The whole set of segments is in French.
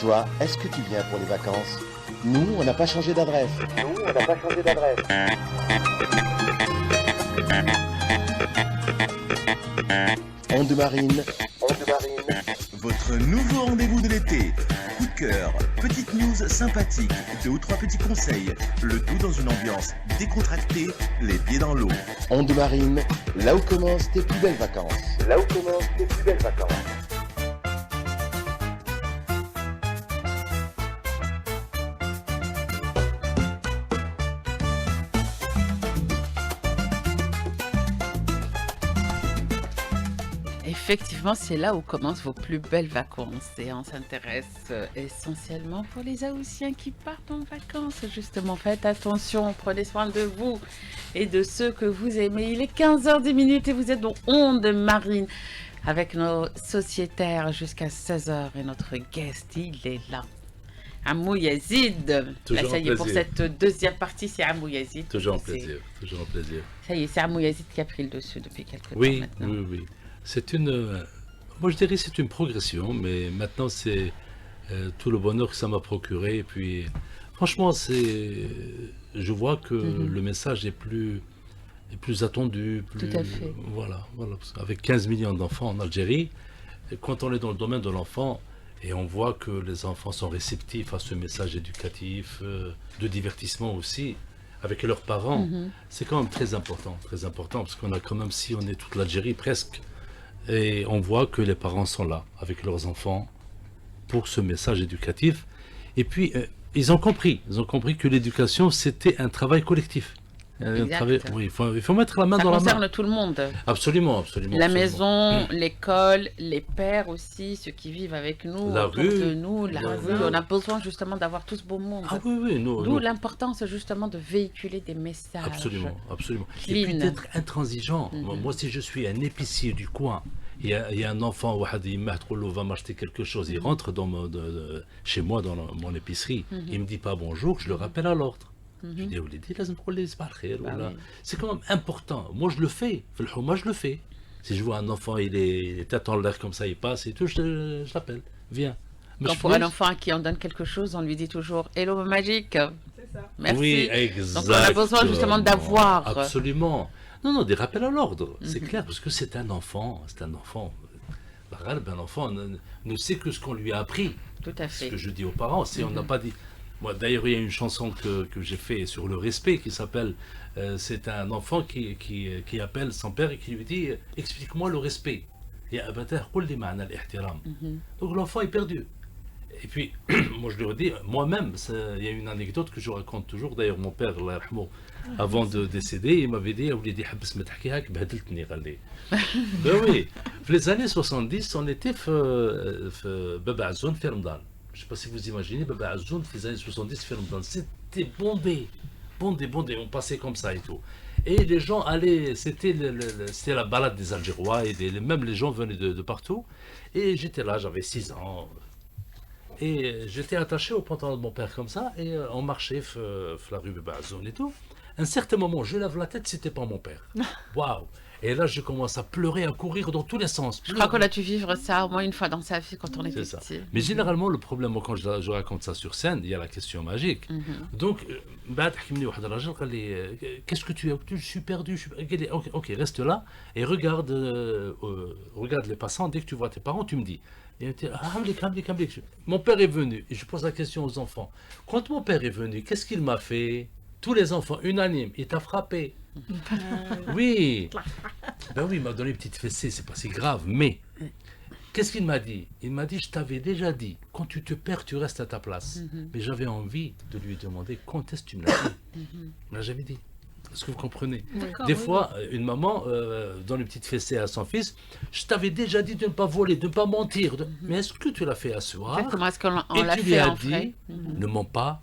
Toi, est-ce que tu viens pour les vacances? Nous, on n'a pas changé d'adresse. Onde Marine. Votre nouveau rendez-vous de l'été. Coup de cœur, petite news sympathique, 2 ou 3 petits conseils. Le tout dans une ambiance décontractée, les pieds dans l'eau. Onde Marine, là où commencent tes plus belles vacances. Effectivement, c'est là où commencent vos plus belles vacances et on s'intéresse essentiellement pour les Haussiens qui partent en vacances. Justement, faites attention, prenez soin de vous et de ceux que vous aimez. Il est 15h10 et vous êtes dans Onde Marine avec nos sociétaires jusqu'à 16h et notre guest, il est là. Amou Yazid. Toujours Là, ça y est, un pour plaisir. cette deuxième partie, c'est Amou Yazid. Toujours un C'est- plaisir, toujours un plaisir. Ça y est, c'est Amou Yazid qui a pris le dessus depuis quelques temps Oui, maintenant. oui, oui. C'est une, moi je dirais que c'est une progression, mais maintenant c'est tout le bonheur que ça m'a procuré. Et puis, franchement, je vois que le message est plus attendu, plus, Tout à fait. voilà, parce qu'avec 15 millions d'enfants en Algérie, et quand on est dans le domaine de l'enfant, et on voit que les enfants sont réceptifs à ce message éducatif, de divertissement aussi, avec leurs parents, c'est quand même très important, parce qu'on a quand même, si on est toute l'Algérie presque, et on voit que les parents sont là, avec leurs enfants, pour ce message éducatif. Et puis, ils ont compris que l'éducation, c'était un travail collectif. Exact. Oui, il faut mettre la main Ça dans la main. concerne tout le monde. Absolument, absolument. La absolument. maison, l'école, les pères aussi, ceux qui vivent avec nous, La autour rue. de nous, la La rue. rue. On a besoin justement d'avoir tout ce beau monde. Ah oui, oui, D'où nous, l'importance justement de véhiculer des messages. absolument, absolument. Clean. Et puis d'être intransigeant. Moi, si je suis un épicier du coin, il y a un enfant, واحد يمه تقول له, va m'acheter quelque chose, il rentre chez moi dans mon épicerie, il me dit pas bonjour, je le rappelle à l'ordre. Je dis, وليدي لازم تقول لي صباح الخير Bah ولا. oui. C'est quand même important. Moi, je le fais. في الحومة, je le fais. Si je vois un enfant, il est tête en l'air comme ça, il passe et tout, je l'appelle. Viens. Mais Quand je pour pense- un enfant à qui on donne quelque chose, on lui dit toujours Hello magique. Merci. Oui, Donc exactement. on a besoin justement d'avoir. Absolument. Non, des rappels à l'ordre, c'est clair, parce que c'est un enfant. Un enfant ne sait que ce qu'on lui a appris. Tout à Ce fait. que je dis aux parents, si on n'a pas dit. Moi, d'ailleurs, il y a une chanson que j'ai fait sur le respect qui s'appelle. C'est un enfant qui appelle son père et qui lui dit, explique-moi le respect. Ya abatar, qul li ma'na al-ihtiram. Donc l'enfant est perdu. Et puis, moi je leur dis, moi-même, il y a une anecdote que je raconte toujours. D'ailleurs, mon père, Allah yarhamou, avant de décéder, il m'avait dit, Awlidi, habs ma tahki hak, bahdeltni, قال لي. Ben oui, les années 70, on était Baba Azoun, في رمضان. Je ne sais pas si vous imaginez, Baba Azoun, les années 70, في رمضان. C'était bondé, on passait comme ça et tout. Et les gens allaient, c'était la balade des Algérois, et même les gens venaient de partout. Et j'étais là, j'avais 6 ans. Et j'étais attaché au pantalon de mon père comme ça, et on marchait la rue Baba Azoun et tout. À un certain moment, je lève la tête, c'était pas mon père. Waouh! Et là, je commence à pleurer, à courir dans tous les sens. Je crois qu'on a dû vivre ça au moins une fois dans sa vie quand on était C'est ça. petit. Mais généralement, le problème, moi, quand je raconte ça sur scène, il y a la question magique. Donc, بعد حكمني واحد الراجل قال لي, qu'est-ce que tu as? Je suis perdu. قال لي, ok, reste là et regarde les passants. Dès que tu vois tes parents, tu me dis. Et il était, hamlik. Mon père est venu et je pose la question aux enfants. Quand mon père est venu, qu'est-ce qu'il m'a fait? Tous les enfants, unanimes, il t'a frappé. Oui. Ben oui, il m'a donné une petite fessée, c'est pas si grave, mais qu'est-ce qu'il m'a dit? Il m'a dit, je t'avais déjà dit, quand tu te perds, tu restes à ta place. Mais j'avais envie de lui demander, quand est-ce que tu me l'as dit? Il m'a jamais dit. Est-ce que vous comprenez? Des fois, une maman donne une petite fessée à son fils, je t'avais déjà dit de ne pas voler, de ne pas mentir. Mais est-ce que tu l'as fait à soir? Comment est-ce qu'on Et l'a tu lui fait as en vrai? dit, ne mens pas,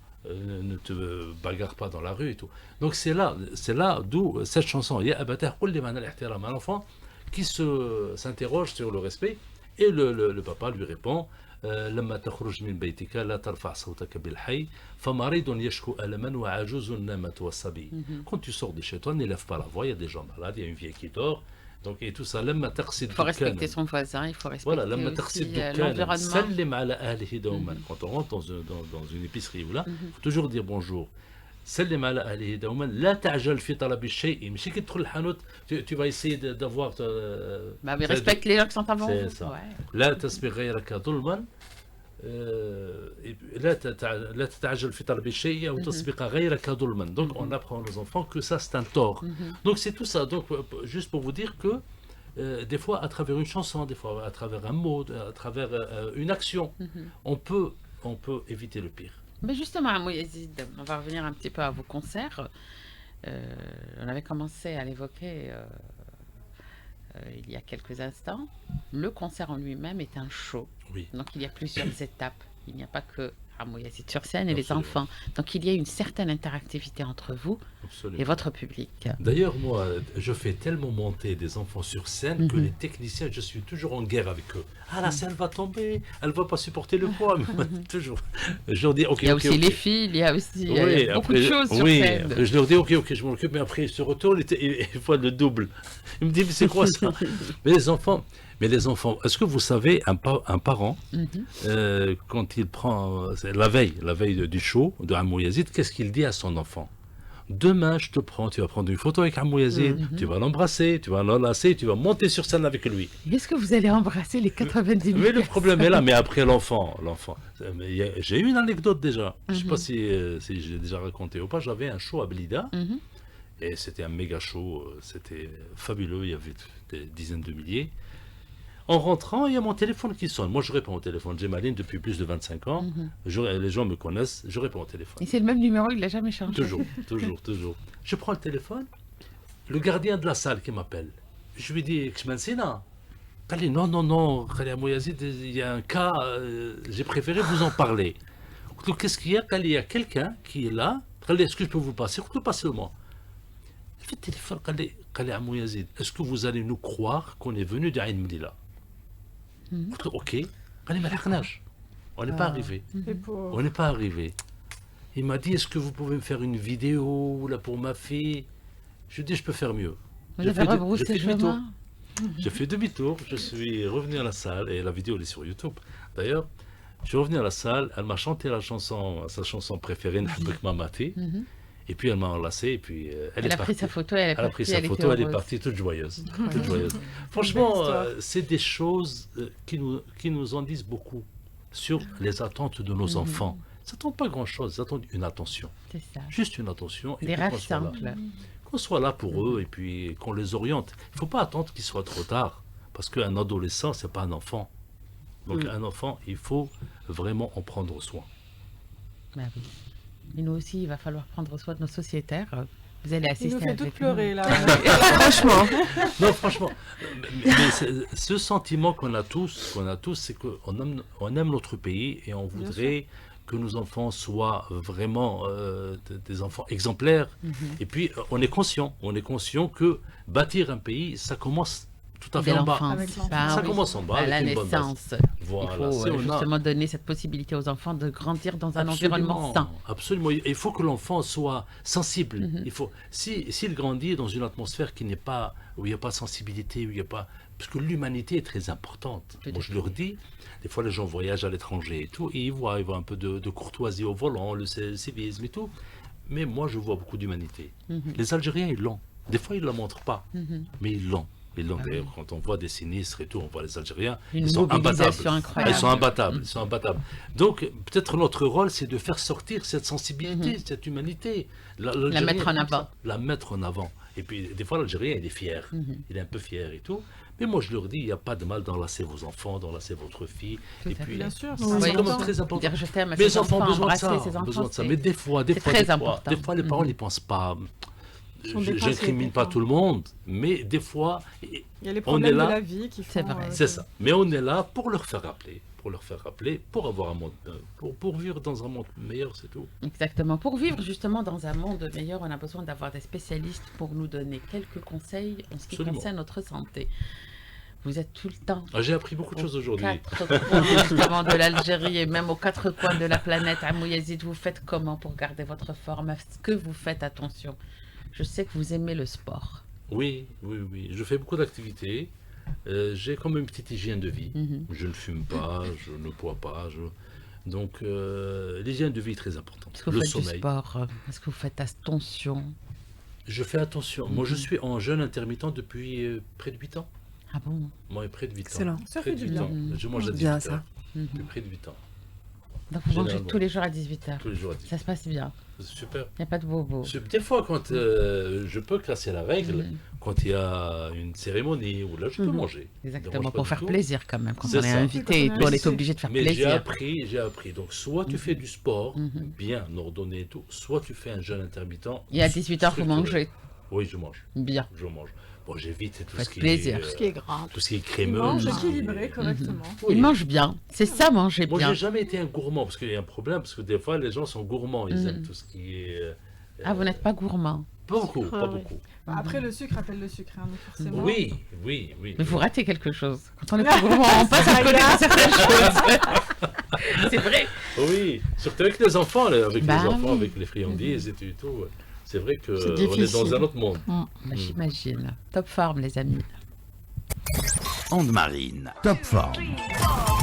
ne te bagarre pas dans la rue et tout. Donc c'est là d'où cette chanson, Ya abatar, qul li ma'na al-ihtiram, un enfant qui s'interroge sur le respect, et le papa lui répond, لما تخرج من بيتك لا ترفع صوتك بالحي فمريض يشكو ألما وعجوز نامت والصبي. Quand tu sors de chez toi, n'élève pas la voix, il y a des gens malades, il y a une vieille qui dort, Donc, et tout ça, لما تغسل Il faut respecter دكان. son voisin, il faut respecter Voilà, لما تغسل aussi دكان l'environnement. سلم على أهله دوما. Quand on rentre dans une épicerie ou là, il faut toujours dire bonjour. سلم على أهله دوما لا تعجل في طلب الشيء. ماشي كي تدخل الحانوت tu vas essayer d'avoir Bah oui, respecte les gens qui sont avant C'est vous. ça. Ouais. لا تسبق غيرك ظلما لا تتعجل في طلب الشيء أو تسبق غيرك ظلما. Donc on apprend aux enfants que ça c'est un tort. Donc c'est tout ça. Donc juste pour vous dire que des fois à travers une chanson, des fois à travers un mot, à travers une action, on peut éviter le pire. Mais justement, Amou Yazid, on va revenir un petit peu à vos concerts. On avait commencé à l'évoquer il y a quelques instants. Le concert en lui-même est un show. Oui. Donc il y a plusieurs étapes. Il n'y a pas que Amou Yazid sur scène et les Absolument. enfants. Donc il y a une certaine interactivité entre vous Absolument. et votre public. D'ailleurs, moi, je fais tellement monter des enfants sur scène que les techniciens, je suis toujours en guerre avec eux. Ah, la scène va tomber, elle ne va pas supporter le poids. Mais moi, toujours. Je leur dis, ok, Il y a ok, aussi ok. les filles, il y a aussi Oui, beaucoup de après, choses sur oui, scène. après, je leur dis, ok, je m'en occupe, mais après, ils se retournent et ils font le double. Ils me disent, mais c'est quoi ça? Mais les enfants, est-ce que vous savez, un parent, quand il prend, c'est la veille du show de Amou Yazid, qu'est-ce qu'il dit à son enfant? Demain, je te prends, tu vas prendre une photo avec Amou Yazid, tu vas l'embrasser, tu vas l'enlacer, tu vas monter sur scène avec lui. Est-ce que vous allez embrasser les 90 000 Mais le problème est là, mais après l'enfant. J'ai eu une anecdote déjà. Je ne sais pas si j'ai déjà raconté ou pas. J'avais un show à Blida et c'était un méga show. C'était fabuleux. Il y avait des dizaines de milliers. En rentrant, il y a mon téléphone qui sonne. Moi, je réponds au téléphone. J'ai ma ligne depuis plus de 25 ans. Les gens me connaissent. Je réponds au téléphone. Et c'est le même numéro, il ne l'a jamais changé. Toujours. Je prends le téléphone. Le gardien de la salle qui m'appelle. Je lui dis, Kshmansina. Il dit non, Khalid Amou Yazid, il y a un cas, j'ai préféré vous en parler. Donc, qu'est-ce qu'il y a? Il y a quelqu'un qui est là. Est-ce que je peux vous passer? Passez-le-moi. Je fais le téléphone, Khalid Amou Yazid. Est-ce que vous allez nous croire qu'on est venu d'Aïn Mlila? Ok. On n'est pas arrivé. On n'est pas arrivé. Il m'a dit, est-ce que vous pouvez me faire une vidéo là pour ma fille? Je dis, je peux faire mieux. Vous avez rebroussé le chemin. J'ai fait demi-tour, je suis revenu à la salle, et la vidéo elle est sur YouTube. D'ailleurs, je suis revenu à la salle, elle m'a chanté sa chanson préférée, Nahbek Mamati, et puis elle m'a enlacé, et puis elle est a partie. pris sa photo, elle a pris sa photo, elle est partie toute joyeuse. Toute joyeuse. Franchement, c'est des choses qui nous en disent beaucoup sur les attentes de nos enfants. Ils n'attendent pas grand-chose, ils attendent une attention. C'est ça. Juste une attention. Et Des puis rêves qu'on soit là. simples. Qu'on soit là pour eux et puis qu'on les oriente. Il ne faut pas attendre qu'il soit trop tard, parce qu'un adolescent, ce n'est pas un enfant. Donc un enfant, il faut vraiment en prendre soin. Bah oui. Et nous aussi, il va falloir prendre soin de nos sociétaires. Vous allez assister Il nous fait avec toutes nous. pleurer là. Franchement. Non, franchement, ce sentiment qu'on a tous, c'est qu'on aime notre pays et on voudrait que nos enfants soient vraiment des enfants exemplaires. Et puis, on est conscient que bâtir un pays, ça commence tout à fait Dès en bas. l'enfance. Ça commence en bas, À la avec une bonne base. naissance. Voilà, Il faut si on a- justement donner cette possibilité aux enfants de grandir dans un environnement sain. Absolument. Il faut que l'enfant soit sensible. Il faut, s'il grandit dans une atmosphère qui n'est pas, où il n'y a pas de sensibilité, où il n'y a pas, parce que l'humanité est très importante. Tout à Moi, je leur dis, des fois les gens voyagent à l'étranger et tout, et ils voient un peu de courtoisie au volant, le civisme et tout. Mais moi, je vois beaucoup d'humanité. Les Algériens, ils l'ont. Des fois, ils ne la montrent pas, mais ils l'ont. D'ailleurs, quand on voit des sinistres et tout, on voit les Algériens, Une ils sont imbattables. mobilisation incroyable. Ils sont imbattables. Donc, peut-être notre rôle, c'est de faire sortir cette sensibilité, cette humanité. La mettre en avant. La mettre en avant. Et puis, des fois, l'Algérien, il est fier. Il est un peu fier et tout. Mais moi, je leur dis, il n'y a pas de mal d'enlacer vos enfants, d'enlacer votre fille. Tout Et à fait. puis, Bien sûr, c'est c'est quand même important. très important. Dire je t'aime à Mais les ses enfants ont besoin de embrasser ça. ses enfants, Besoin de ça. c'est- Mais des fois, c'est très important. des fois, les parents n'y pensent pas. sont dépassés, J'incrimine des pas fois. tout le monde, mais des fois, Il y a les on problèmes est là. de la vie qui font. C'est vrai. c'est ça. Mais on est là pour leur faire rappeler, pour avoir un monde, pour vivre dans un monde meilleur, c'est tout. Exactement. Pour vivre justement dans un monde meilleur, on a besoin d'avoir des spécialistes pour nous donner quelques conseils en ce qui Absolument. concerne notre santé. Vous êtes tout le temps Ah, j'ai appris beaucoup de choses aujourd'hui. quatre coins justement de l'Algérie et même aux quatre coins de la planète. Amou Yazid, vous faites comment pour garder votre forme? Est-ce que vous faites attention? Je sais que vous aimez le sport. Oui, oui, oui. Je fais beaucoup d'activités. J'ai comme une petite hygiène de vie. Mhm. Je ne fume pas, je ne bois pas. Donc, l'hygiène de vie est très importante. Est-ce que vous Le faites du sommeil. sport? Est-ce que vous faites attention? Je fais attention. Moi, je Mhm. suis en jeûne intermittent depuis près de 8 ans. Ah bon? Moi, près de 8 ans. Excellent. Ça Près fait de du 8 bien. ans. Je mange à 18 Bien, heures. ça. Mhm. Depuis près de 8 ans. Donc vous mangez Généralement. tous les jours à 18h. Tous les jours à 18 Ça se passe bien. C'est super. Il n'y a pas de bobo. Des fois, quand je peux casser la règle, Mhm. quand il y a une cérémonie, ou là, je peux Mhm. manger. Exactement, dérange pas pour du faire tout. plaisir quand même. Quand C'est on est ça. invité et Quand on tout, est on est invité. obligé de faire Mais j'ai plaisir. appris. Donc, soit tu fais du sport, Mhm. bien ordonné et tout, soit tu fais un jeûne intermittent. Et à 18h, vous structuré. mangez Oui, je mange. bien. Je mange. Bon, j'évite tout Faites ce qui plaisir. est... Tout ce qui est gras. tout ce qui est Il crémeux. mange tout ce qui est- équilibré correctement. Oui. Il mange bien. C'est ça, manger Moi, bien. j'ai jamais été un gourmand, parce qu'il y a un problème, parce que des fois, les gens sont gourmands, ils Mhm. aiment tout ce qui est... Ah, vous n'êtes pas gourmand. Pas beaucoup, Ah pas oui. beaucoup. Bah, après, le sucre appelle le sucre, hein, donc forcément. Oui, oui, oui. Mais vous ratez quelque chose. Quand on est pas gourmand, on passe à côté de certaines choses. C'est vrai. Oui, surtout avec les enfants, avec Bah les enfants, oui. avec les friandises et tout. C'est vrai que C'est on est dans difficile. un autre monde. Bah, j'imagine. Top forme, les amis. Onde Marine, top forme. 3,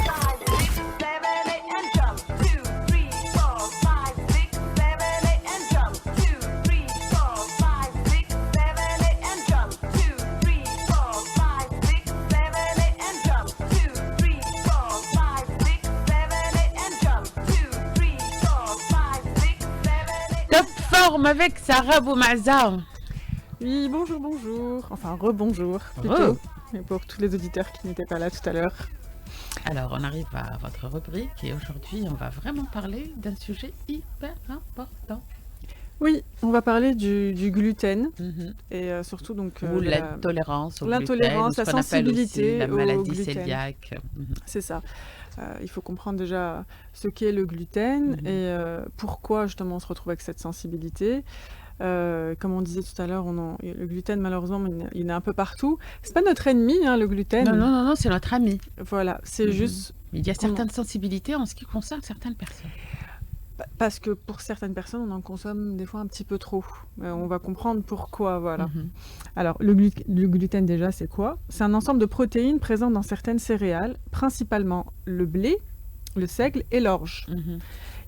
4, 5, 6, 7, 8 and jump. 2, 3, 4, 5, 6, 7, 8 and jump. 2, 3, 4, 5, 6, 7, 8 and jump. 2, 3, 4, 5, 6, 7, 8 and jump. 2, 3, 4, 5, 6, 7, 8 and jump. 2, 3, 4, 5, 6, 7, 8 Top forme avec Sarah Boumaza. Oui, bonjour, bonjour. Enfin, rebonjour plutôt. Re. Et pour tous les auditeurs qui n'étaient pas là tout à l'heure. Alors, on arrive à votre rubrique et aujourd'hui, on va vraiment parler d'un sujet hyper important. Oui, on va parler du gluten Mhm. et surtout donc Ou de la- l'intolérance au l'intolérance, gluten, ou ce la qu'on appelle aussi sensibilité la au maladie gluten. cœliaque. Mhm. C'est ça. Il faut comprendre déjà ce qu'est le gluten Mhm. et pourquoi justement on se retrouve avec cette sensibilité. Comme on disait tout à l'heure, le gluten malheureusement il est un peu partout. C'est pas notre ennemi, hein, le gluten. Non, non, non, non, c'est notre ami. Voilà, c'est Mhm. juste Il y a Comment- certaines sensibilités en ce qui concerne certaines personnes. parce que pour certaines personnes on en consomme des fois un petit peu trop. On va comprendre pourquoi, voilà. Mhm. Alors, le gluten, déjà, c'est quoi? C'est un ensemble de protéines présentes dans certaines céréales, principalement le blé, le seigle et l'orge. Mhm.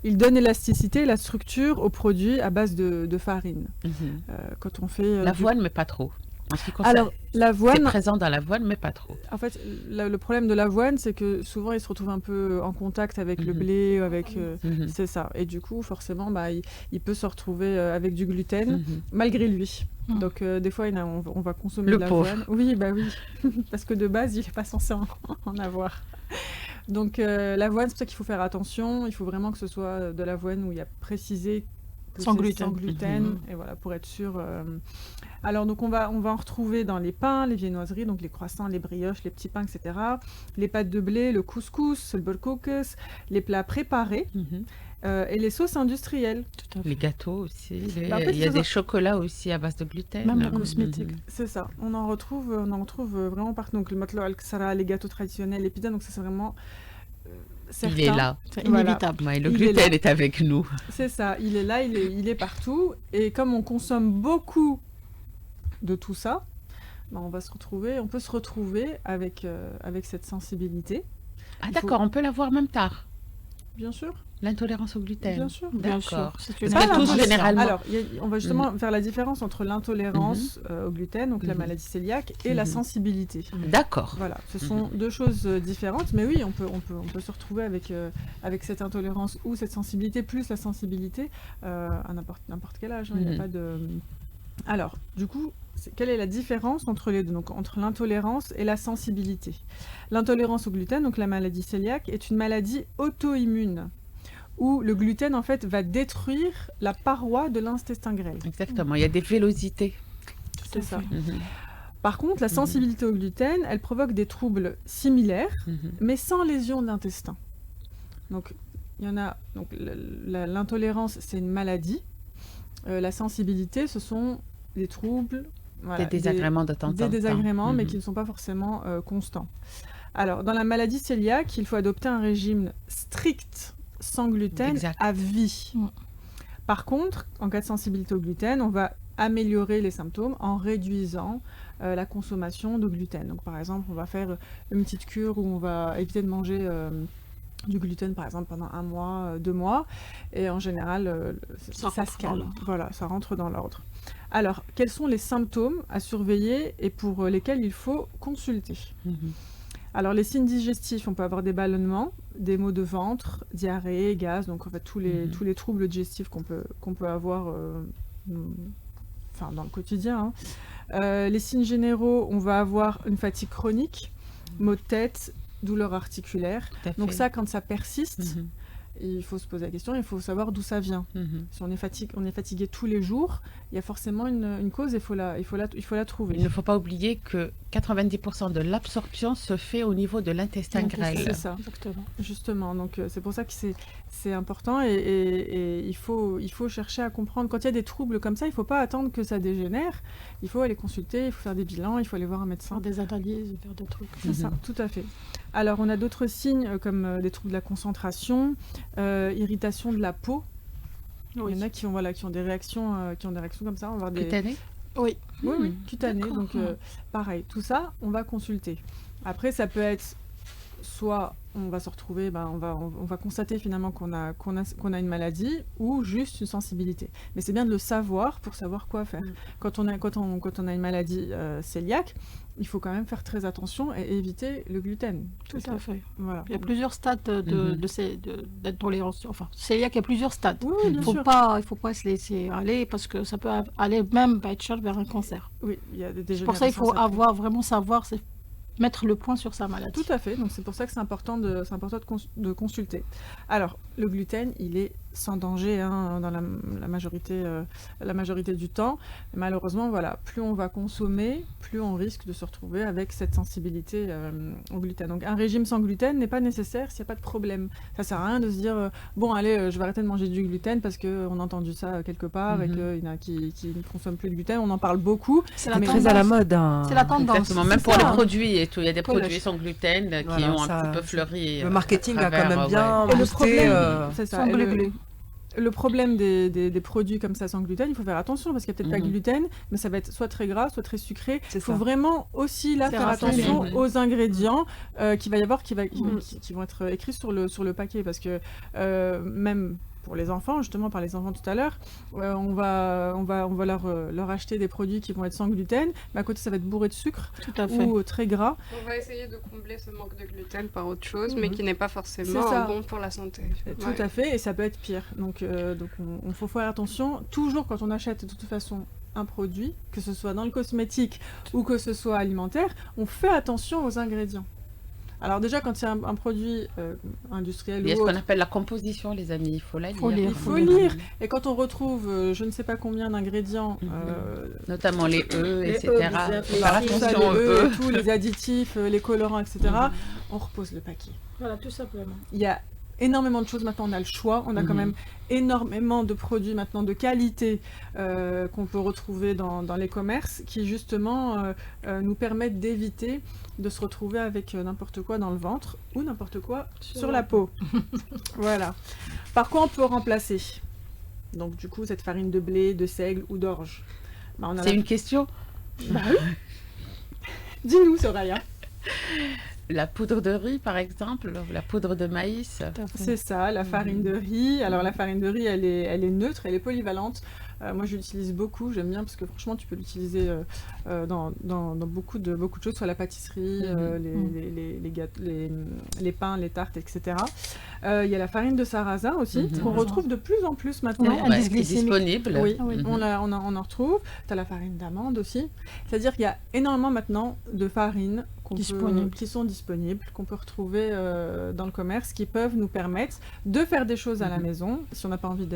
Il donne élasticité et la structure aux produits à base de farine. Mhm. Quand on fait... L'avoine, mais pas trop. En ce qui concerne, Alors, c'est l'avoine, présent dans l'avoine, mais pas trop. en fait, le problème de l'avoine, c'est que souvent, il se retrouve un peu en contact avec le Mhm. blé, avec... Mhm. C'est ça. Et du coup, forcément, il peut se retrouver avec du gluten, Mhm. malgré lui. Mhm. Donc, des fois, on va consommer Le de l'avoine. Oui, bah oui. Parce que de base, il n'est pas censé en avoir. Donc, l'avoine, c'est pour ça qu'il faut faire attention. Il faut vraiment que ce soit de l'avoine où il y a précisé que Sans c'est gluten. sans gluten. Mhm. Et voilà, pour être sûr. Alors, donc, on va en retrouver dans les pains, les viennoiseries, donc les croissants, les brioches, les petits pains, etc. Les pâtes de blé, le couscous, le bolkokes, les plats préparés Mhm. et les sauces industrielles. Tout à fait. Les gâteaux aussi. Bah, après, il y a c'est des ça. chocolats aussi à base de gluten. Même les Mhm. cosmétiques. C'est ça, on en retrouve vraiment partout. Donc le matlo al-ksara, les gâteaux traditionnels, les pizzas, donc ça c'est vraiment certain. Il est là. C'est Voilà. inévitable. Ouais, le Il est gluten là. est avec nous. C'est ça, il est là, il est partout. Et comme on consomme beaucoup de tout ça, ben, on peut se retrouver avec cette sensibilité. Ah Il faut- d'accord, on peut l'avoir même tard. Bien sûr, L'intolérance au gluten. bien sûr. Bien sûr. D'accord. C'est Parce une que Pas tous, l'intolérance. généralement- Alors, on va justement faire la différence entre l'intolérance au gluten, donc la Mhm. maladie cœliaque, et la Mhm. sensibilité. D'accord. Voilà, ce sont deux choses différentes, mais oui, on peut se retrouver avec cette intolérance ou cette sensibilité, plus la sensibilité à n'importe quel âge. Hein, il y a Mhm. pas de... Alors, du coup, quelle est la différence entre les deux, donc entre l'intolérance et la sensibilité? L'intolérance au gluten, donc la maladie cœliaque, est une maladie auto-immune où le gluten en fait va détruire la paroi de l'intestin grêle. Exactement. Il y a des vélocités. C'est ça. Mhm. Par contre, la sensibilité au gluten, elle provoque des troubles similaires, Mhm. mais sans lésion d'intestin. Donc, il y en a. Donc, l'intolérance, c'est une maladie. La sensibilité, ce sont des troubles. Voilà, Des désagréments de temps en des temps. désagréments, mais Mhm. qui ne sont pas forcément constants. Alors, dans la maladie cœliaque, il faut adopter un régime strict sans gluten Exact. à vie. Mm. Par contre, en cas de sensibilité au gluten, on va améliorer les symptômes en réduisant la consommation de gluten. Donc par exemple, on va faire une petite cure où on va éviter de manger du gluten par exemple pendant 1 mois, 2 mois, et en général ça se calme. Voilà, ça rentre dans l'ordre. Alors, quels sont les symptômes à surveiller et pour lesquels il faut consulter? Alors, les signes digestifs, on peut avoir des ballonnements, des maux de ventre, diarrhée, gaz, donc en fait tous les troubles digestifs qu'on peut avoir dans le quotidien. Les signes généraux, on va avoir une fatigue chronique, maux de tête, douleurs articulaires. Donc ça, quand ça persiste, il faut se poser la question, il faut savoir d'où ça vient. Si on est fatigué tous les jours, il y a forcément une cause, il faut la trouver. Il ne faut pas oublier que 90% de l'absorption se fait au niveau de l'intestin grêle. C'est ça, exactement. Justement, donc c'est pour ça que c'est important et il faut chercher à comprendre. Quand il y a des troubles comme ça, il ne faut pas attendre que ça dégénère. Il faut aller consulter, il faut faire des bilans, il faut aller voir un médecin. Faire des analyses, faire des trucs. C'est ça, tout à fait. Alors, on a d'autres signes comme des troubles de la concentration, irritation de la peau. Il y en a qui ont des réactions comme ça. On va avoir des Cutanées ? Oui, cutanées. Donc, pareil, tout ça, on va consulter. Après, ça peut être soit on va se retrouver, on va constater finalement qu'on a une maladie ou juste une sensibilité. Mais c'est bien de le savoir pour savoir quoi faire. Quand on a une maladie cœliaque, il faut quand même faire très attention et éviter le gluten. Tout à fait. Voilà. Il y a plusieurs stades d'intolérance. Enfin, cœliaque, il y a plusieurs stades. Oui, Il bien ne sûr. faut pas se laisser aller parce que ça peut aller même vers un cancer. Oui, il y a des C'est pour ça qu'il faut dégénérescences après. vraiment mettre le point sur sa maladie. Tout à fait, donc c'est pour ça que c'est important de consulter. Alors, le gluten, il est sans danger dans la majorité du temps. Malheureusement, voilà, plus on va consommer, plus on risque de se retrouver avec cette sensibilité au gluten. Donc un régime sans gluten n'est pas nécessaire s'il n'y a pas de problème. Ça sert à rien de se dire bon allez, je vais arrêter de manger du gluten parce qu'on a entendu ça quelque part et qu'il y en a qui ne consomment plus de gluten. On en parle beaucoup. C'est mais Très à la mode. C'est la tendance. Exactement, même pour C'est les ça. produits et tout. Il y a des Pour le- produits sans gluten qui Voilà, ont ça- un petit peu fleuri. Le marketing a travers, quand même bien Et le boosté. problème, c'est ça. Sans Et gluten. le problème des produits comme ça sans gluten, il faut faire attention parce qu'il n'y a peut-être pas de gluten, mais ça va être soit très gras, soit très sucré. C'est Il faut ça. vraiment aussi là Faire faire attention attention. aux ingrédients qui vont être écrits sur le paquet parce que même pour les enfants, justement, par les enfants tout à l'heure, on va leur acheter des produits qui vont être sans gluten, mais à côté ça va être bourré de sucre Tout à fait. ou très gras. On va essayer de combler ce manque de gluten par autre chose, mais qui n'est pas forcément C'est ça. bon pour la santé. Tout à fait, et ça peut être pire. Donc on faut faire attention. Toujours quand on achète de toute façon un produit, que ce soit dans le cosmétique ou que ce soit alimentaire, on fait attention aux ingrédients. Alors déjà, quand c'est un produit industriel Il y a ou ce qu'on autre, appelle la composition, les amis. Il faut la lire. Faut lire. il faut lire. Et quand on retrouve je ne sais pas combien d'ingrédients, Notamment les E, les etc. E, Faut faire tout ça, attention les aux E E. et tout, les additifs, les colorants, etc. On repose le paquet. Voilà, tout simplement. Il y a énormément de choses maintenant, on a le choix, on a quand même énormément de produits maintenant de qualité qu'on peut retrouver dans les commerces qui justement nous permettent d'éviter de se retrouver avec n'importe quoi dans le ventre ou n'importe quoi sur la peau. Voilà. Par quoi on peut remplacer? Donc du coup cette farine de blé, de seigle ou d'orge. Bah, on a C'est la- une question. Bah oui. Dis-nous Soraya. La poudre de riz, par exemple, ou la poudre de maïs. C'est ça, la farine de riz. Alors la farine de riz, elle est neutre, elle est polyvalente. Moi, je l'utilise beaucoup, j'aime bien parce que franchement, tu peux l'utiliser dans beaucoup de choses, soit la pâtisserie, les pains, les tartes, etc. Il y a la farine de sarrasin aussi, qu'on retrouve de plus en plus maintenant. Ouais, Ouais, indice qui est glycémique. disponible. Oui, Mhm. on en retrouve. Tu as la farine d'amande aussi. C'est-à-dire qu'il y a énormément maintenant de farines Disponibles. qui sont disponibles, qu'on peut retrouver dans le commerce, qui peuvent nous permettre de faire des choses à la maison, si on n'a pas envie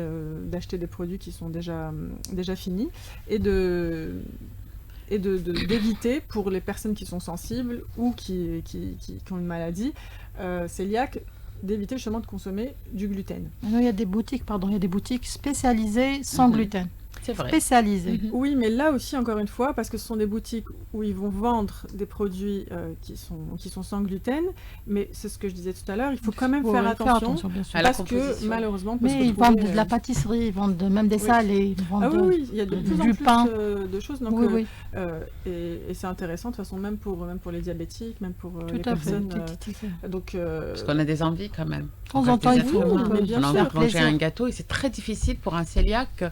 d'acheter des produits qui sont déjà finis, et d'éviter pour les personnes qui sont sensibles ou qui ont une maladie cœliaque, d'éviter justement de consommer du gluten. Maintenant, il y a des boutiques spécialisées sans gluten. C'est vrai. spécialisés. Oui, mais là aussi, encore une fois, parce que ce sont des boutiques où ils vont vendre des produits qui sont sans gluten, mais c'est ce que je disais tout à l'heure, il faut quand même Ouais, faire ouais, attention, bien sûr. à la parce que composition. malheureusement, on peut se Mais ils retrouver, vendent de la pâtisserie, ils vendent même des Oui. salés, ils vendent Ah oui, oui, il y a de plus en du plus pain. de choses, donc, Oui, oui, et c'est intéressant de toute façon, même pour les diabétiques, même pour les tout à fait. personnes. Tout à fait. Donc, Parce qu'on a des envies quand même. De temps en temps, il faut Oui, un peu mais bien On a sûr. envie de manger plaisir. un gâteau et c'est très difficile pour un cœliaque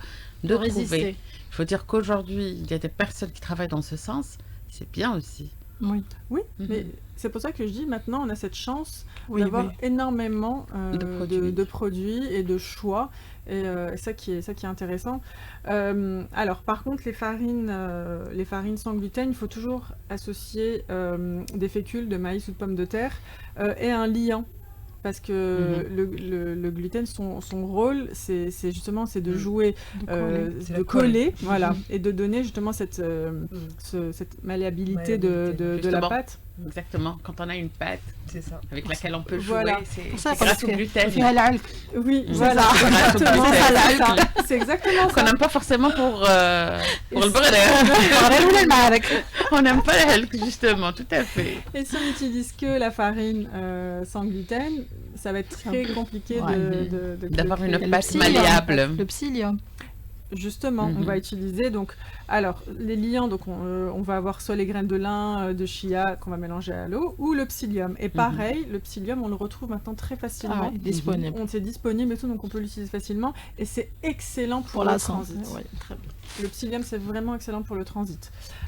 de de trouver. résister. Il faut dire qu'aujourd'hui, il y a des personnes qui travaillent dans ce sens. C'est bien aussi. Oui, oui, Mhm. mais c'est pour ça que je dis maintenant, on a cette chance oui, d'avoir oui. énormément De produits et de choix, et ça qui est intéressant. Alors, par contre, les farines sans gluten, il faut toujours associer des fécules de maïs ou de pommes de terre et un liant. Parce que le gluten, son rôle, c'est justement de jouer, De de coller, voilà, et de donner justement cette malléabilité de la Justement. pâte. Exactement. Quand on a une pâte C'est ça. avec laquelle on peut Voilà. jouer, c'est Pour ça, c'est grâce parce au que gluten. فيها العلق. Oui, C'est voilà, ça, grâce au exactement, gluten. c'est ça. C'est exactement Qu'on ça. n'aime pas forcément pour le brûler. غير ولا المعرك. On n'aime pas la helk, justement, tout à fait. Et si on n'utilise que la farine sans gluten, ça va être très compliqué Ouais. D'avoir créer- une Le pâte psyllium, malléable. Le psyllium. Justement, on va utiliser donc, alors les liants, donc on va avoir soit les graines de lin, de chia qu'on va mélanger à l'eau, ou le psyllium. Et pareil, le psyllium, on le retrouve maintenant très facilement. Ah, ouais, disponible. C'est disponible et tout, donc on peut l'utiliser facilement. Et c'est excellent pour, Pour le la santé. transit. Ouais, très bien. Le psyllium, c'est vraiment excellent pour le transit.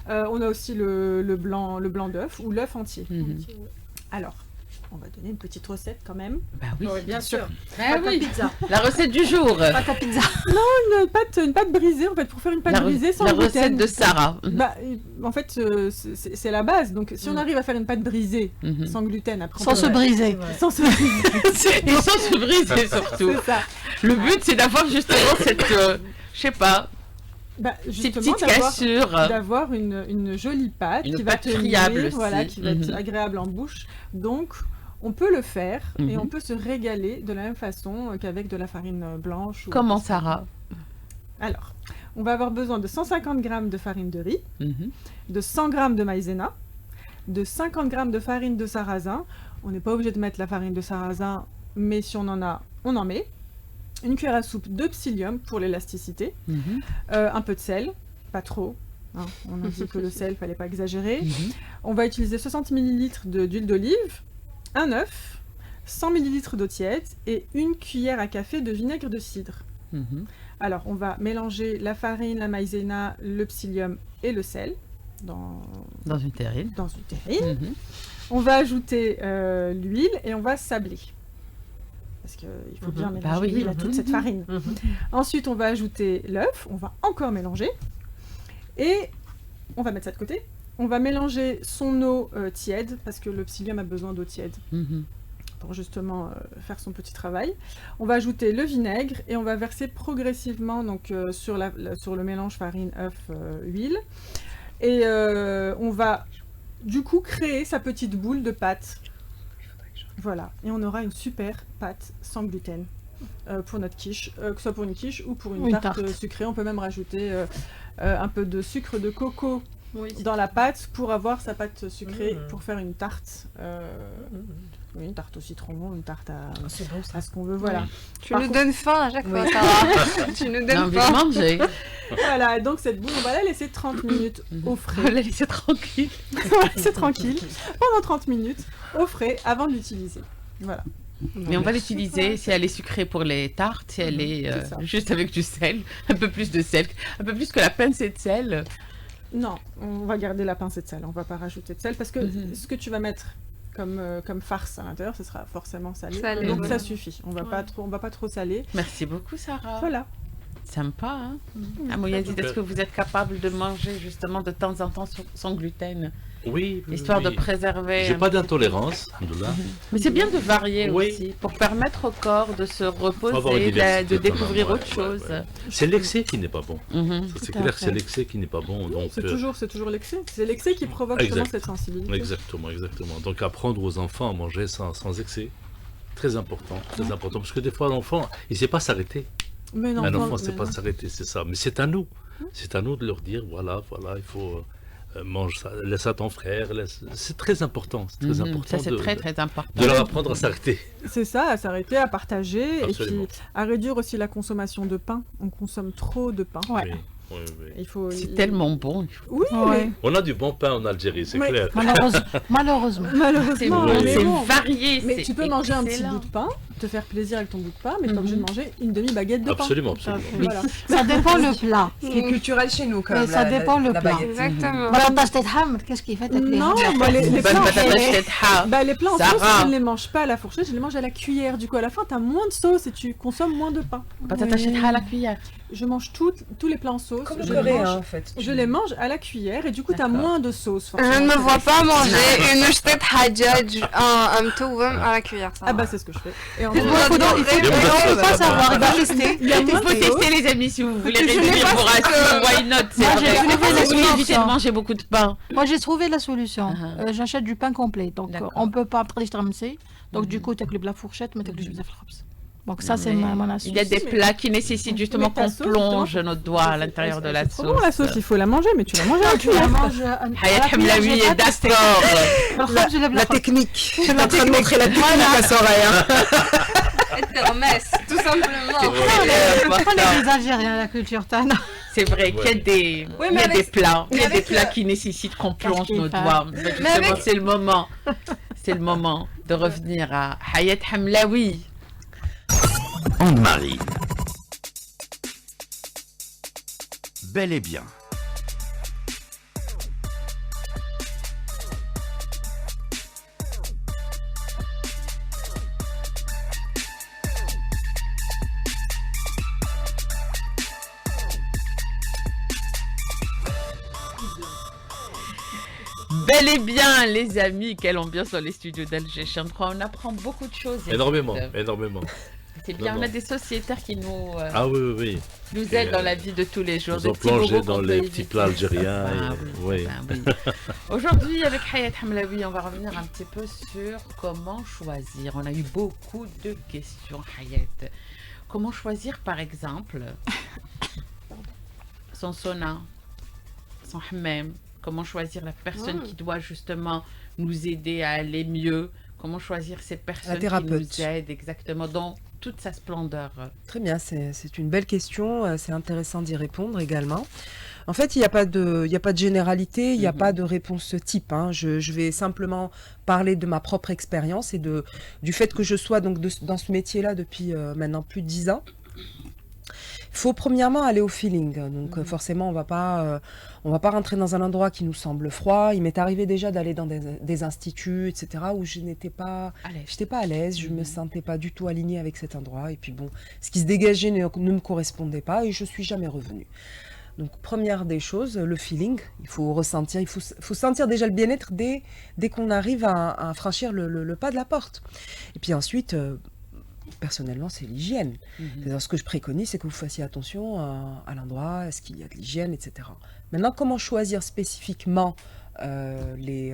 On a aussi le blanc d'œuf ou l'œuf entier. Mhm. Alors, on va donner une petite recette quand même. Bah oui. Bien sûr. Bah oui. Pizza. La recette du jour. Pâte à pizza. Une pâte brisée, en fait, pour faire une pâte La, brisée sans la gluten. recette de Sarah. Bah, en fait, c'est la base. Donc, si on arrive à faire une pâte brisée Mhm. sans gluten, après, on Sans peut- se briser. sans se briser, Et sans se briser surtout. c'est ça. Le but, c'est d'avoir justement cette, je sais pas, Bah, ces justement, petites d'avoir cassures. d'avoir une jolie pâte Une qui va pâte tenir, friable voilà, aussi. qui va être Mhm. agréable en bouche. Donc, on peut le faire et Mhm. on peut se régaler de la même façon qu'avec de la farine blanche. ou- Comment, Sarah? Alors, on va avoir besoin de 150 g de farine de riz, Mhm. de 100 g de maïzena, de 50 g de farine de sarrasin. On n'est pas obligé de mettre la farine de sarrasin, mais si on en a, on en met. Une cuillère à soupe de psyllium pour l'élasticité. Mhm. Un peu de sel, pas trop. Hein. On a dit que le sel, fallait pas exagérer. Mhm. On va utiliser 60 ml d'huile d'olive, un œuf, 100 ml d'eau tiède et une cuillère à café de vinaigre de cidre. Mhm. Alors, on va mélanger la farine, la maïzena, le psyllium et le sel dans Dans une terrine. une terrine. Mhm. On va ajouter l'huile et on va sabler. Parce qu'il faut bien mélanger Bah oui. l'huile à toute cette farine. Ensuite, on va ajouter l'œuf, on va encore mélanger. Et on va mettre ça de côté. On va mélanger son eau tiède, parce que le psyllium a besoin d'eau tiède Mhm. pour justement faire son petit travail. On va ajouter le vinaigre et on va verser progressivement donc, sur le mélange farine, œuf, huile. Et on va du coup créer sa petite boule de pâte. Voilà, et on aura une super pâte sans gluten pour notre quiche, que ce soit pour une quiche ou pour une Une tarte, tarte. sucrée. On peut même rajouter un peu de sucre de coco Oui. dans la pâte pour avoir sa pâte sucrée Mmh. pour faire une tarte. Oui, une tarte au citron, une tarte C'est bon ça. à ce qu'on veut, voilà. Tu Par nous contre- donnes faim à chaque fois, Oui. Sarah. Tu nous J'ai donnes envie de faim. manger. Voilà, donc cette boule, on va la laisser 30 minutes au On frais. va la laisser tranquille. On va laisser tranquille pendant 30 minutes au frais avant de l'utiliser. Voilà. Mais on va l'utiliser si elle est sucrée pour les tartes, si elle est c'est ça. juste avec du sel, un peu plus de sel, un peu plus que la pincée de sel. Non, on va garder la pincée de sel, on va pas rajouter de sel parce que Mhm. ce que tu vas mettre comme farce à l'intérieur, ce sera forcément salé. Salé, Donc ouais. ça suffit. On va pas trop saler. Merci beaucoup, Sarah. Voilà. Sympa, hein Ah, Mouyazid, est-ce que vous êtes capable de manger justement de temps en temps sans gluten, Oui. histoire de oui. préserver J'ai pas d'intolérance, alhamdoulilah. Mais c'est bien de varier Oui. aussi, pour permettre au corps de se avoir une reposer, diversité de découvrir quand même, autre ouais, chose. ouais. C'est l'excès qui n'est pas bon. Mhm. Ça, c'est Tout à clair que fait. c'est l'excès qui n'est pas bon. Donc, C'est toujours l'excès. C'est l'excès qui provoque Exact. justement cette sensibilité. exactement, exactement. Donc apprendre aux enfants à manger sans excès, très important, parce que des fois l'enfant, il sait pas s'arrêter. Mais non, Un non, enfant, c'est mais pas non. s'arrêter, c'est ça. Mais c'est à nous. C'est à nous de leur dire, voilà, il faut mange ça, laisse à ton frère. C'est très important. C'est très important Ça, c'est très, très important. de leur apprendre à s'arrêter. C'est ça, à s'arrêter, à partager, Absolument. et puis à réduire aussi la consommation de pain. On consomme trop de pain. Ouais. Oui, oui, oui. Il faut... C'est tellement bon. Oui, Ouais. On a du bon pain en Algérie, c'est Oui. clair. Malheureusement. mais malheureusement, C'est bon, mais c'est bon. varié. Mais c'est tu peux manger un petit excellent. bout de pain, te faire plaisir avec ton bout de pain, mais tu pas obligé de manger une demi-baguette de pain. Absolument, absolument. Voilà. Ça dépend le plat. Ce qui est culturel chez nous, quand Mais même. ça dépend le plat. baguette. Exactement. Voilà, t'as cette ham, qu'est-ce qu'il fait avec les Non, ham bah, les Bonne plats, patate à bah, les plats en sauce, Sarah. je ne les mange pas à la fourchette, je les mange à la cuillère. Du coup, à la fin, tu as moins de sauce et tu consommes moins de pain. Patate à la cuillère. Je mange tous les plats en sauce. Comme je le les coréen, mange- en fait. Je les mange à la cuillère et du coup, tu as D'accord. moins de sauce. Je ne forcément. me vois pas manger une jetée de hajjaj, un mtoum à la cuillère. Ça Ah va. bah, c'est ce que je fais. Et en Il faut pas savoir, il faut tester. Il y a Il moins faut de sauce. tester les amis si vous voulez Je l'ai réduire pas vos fait, rations. Why not? C'est Moi, vrai. j'ai trouvé la Oui, évitez solution. de manger beaucoup de pain. Moi, j'ai trouvé la solution. Ah. J'achète du pain complet. Donc, D'accord. on peut pas après les Donc, du coup, tu as la fourchette, mais tu as le Donc, ça, c'est Mais mon astuce. Il y a des plats qui nécessitent justement Mais ta qu'on sauce, plonge justement, notre doigt à l'intérieur de la C'est trop bon sauce. la sauce, il faut la manger, mais tu la manges à la Tu la cuillère. manges Hayat Hamlaoui est d'accord. La technique. Je suis en train de montrer la technique à Soraya. Kermesse, tout simplement. On est des Algériens, la culture Tana. C'est vrai qu'il y a des, Oui, il y mais a des avec- plats, il y a mais des avec plats le- qui nécessitent qu'on plonge qu'il nos fait. doigts. Mais justement, avec- c'est le moment. C'est le moment de revenir à Hayat Hamlaoui. Anne-Marine. Bel et bien. Bel et bien, les amis, quelle ambiance dans les studios d'Alger. On apprend beaucoup de choses. Énormément, Écoute, énormément. C'est bien, Non, on a non. des sociétaires qui Ah oui, oui, oui. nous Et, aident dans la vie de tous les jours. Nous des ont petits plongé bobos dans qu'on les peut petits éviter. plats algériens. Ah oui. ben oui. Aujourd'hui, avec Hayat Hamlaoui, on va revenir un petit peu sur comment choisir. On a eu beaucoup de questions, Hayat. Comment choisir, par exemple, son sauna, son hammam? Comment choisir la personne qui doit justement nous aider à aller mieux? Comment choisir cette personne qui thérapeute. nous aide exactement dans toute sa splendeur? Très bien, c'est une belle question. C'est intéressant d'y répondre également. En fait, il n'y a pas de généralité, il n'y a pas de réponse type, hein. Je vais simplement parler de ma propre expérience et du fait que je sois donc dans ce métier-là depuis maintenant plus de 10 ans. Il faut premièrement aller au feeling. Donc forcément, on va pas rentrer dans un endroit qui nous semble froid. Il m'est arrivé déjà d'aller dans des instituts, etc., où je n'étais pas à l'aise, je me sentais pas du tout alignée avec cet endroit. Et puis bon, ce qui se dégageait ne me correspondait pas et je suis jamais revenue. Donc première des choses, le feeling. Il faut ressentir, il faut sentir déjà le bien-être dès qu'on arrive à franchir le pas de la porte. Et puis ensuite, personnellement, c'est l'hygiène. C'est-à-dire, ce que je préconise, c'est que vous fassiez attention à l'endroit, est-ce qu'il y a de l'hygiène, etc. Maintenant, comment choisir spécifiquement les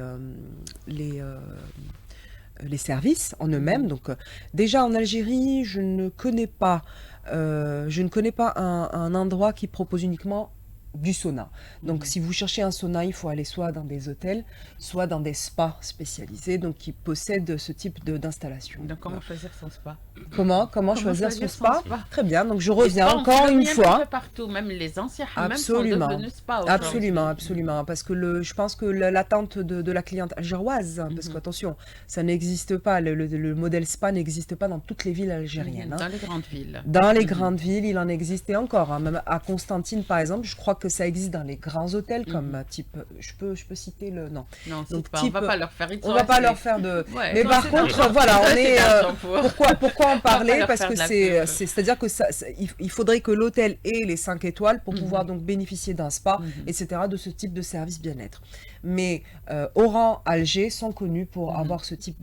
services en eux-mêmes? Donc, déjà en Algérie, je ne connais pas un endroit qui propose uniquement du sauna. Donc, si vous cherchez un sauna, il faut aller soit dans des hôtels, soit dans des spas spécialisés, donc qui possèdent ce type d'installation. Donc, comment choisir son spa? Comment choisir son spa? spa? Très bien, donc je Les reviens spas, on encore fait une un peu fois. partout, même les anciens hammams sont Absolument. devenus spas aujourd'hui. Absolument, parce que je pense que l'attente de la cliente algéroise, hein, parce qu'attention, ça n'existe pas, le modèle spa n'existe pas dans toutes les villes algériennes. Dans les grandes villes. Dans les grandes villes, il en existe et encore, hein, même à Constantine par exemple, je crois que ça existe dans les grands hôtels comme type, je peux citer le non. Non, Donc, on va pas leur faire. On va pas leur faire de. Ouais. Mais Non, par c'est contre, d'argent. voilà, on C'est est. d'argent pour- Pourquoi en parler? leur Parce faire que de la pub. c'est-à-dire que il faudrait que l'hôtel ait les 5 étoiles pour pouvoir donc bénéficier d'un spa, etc., de ce type de service bien-être. Mais Oran, Alger sont connus pour avoir ce type